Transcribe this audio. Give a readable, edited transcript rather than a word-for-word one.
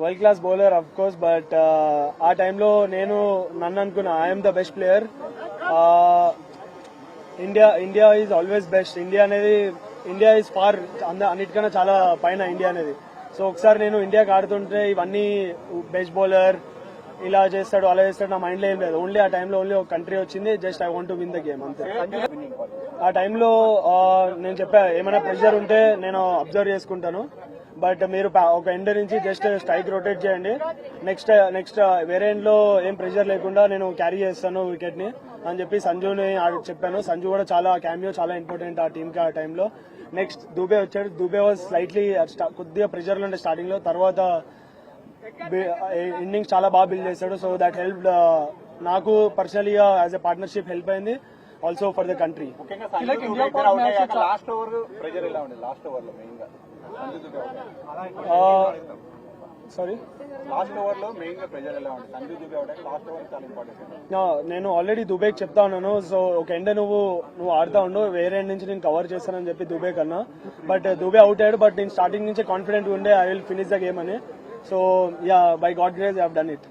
World class bowler of course, but ఆ టైంలో నేను నన్ను అనుకున్నా I'm the best player. India is always best. India is far అన్నిటికన్నా చాలా పైన ఇండియా అనేది. సో ఒకసారి నేను ఇండియాకి ఆడుతుంటే ఇవన్నీ బెస్ట్ బౌలర్ ఇలా చేస్తాడు అలా చేస్తాడు నా మైండ్ లో ఏం లేదు. ఓన్లీ ఆ టైంలో ఓన్లీ ఒక కంట్రీ వచ్చింది, just I want to win the game అంతే. ఆ టైంలో నేను చెప్పా ఏమైనా ప్రెషర్ ఉంటే నేను అబ్జర్వ్ చేసుకుంటాను, బట్ మీరు ఒక ఎండ్ నుంచి జస్ట్ స్ట్రైక్ రొటేట్ చేయండి, నెక్స్ట్ వేరే ఎండ్ లో ఏం ప్రెషర్ లేకుండా నేను క్యారీ చేస్తాను వికెట్ ని అని చెప్పి సంజుని చెప్పాను. సంజు కూడా చాలా క్యామియో చాలా ఇంపార్టెంట్ ఆ టీమ్ కి ఆ టైంలో. నెక్స్ట్ దూబే వచ్చాడు. దూబే వాజ్ స్లైట్లీ కొద్దిగా ప్రెషర్ లో ఉండే స్టార్టింగ్ లో, తర్వాత ఇన్నింగ్స్ చాలా బాగా బిల్డ్ చేశాడు. సో దట్ హెల్ప్ నాకు personally as a partnership help అయింది, also for the country. Sorry, నేను ఆల్రెడీ దుబేకి చెప్తా ఉన్నాను. సో ఒక ఎండ్ నువ్వు ఆడుతా ఉండు, వేరే ఎండ్ నుంచి నేను కవర్ చేస్తానని చెప్పి దుబే కన్నా. బట్ దుబే అవుట్ అయ్యాడు, బట్ నేను స్టార్టింగ్ నుంచి కాన్ఫిడెంట్ ఉండే I will finish the game అని. So yeah, by God grace I have done it.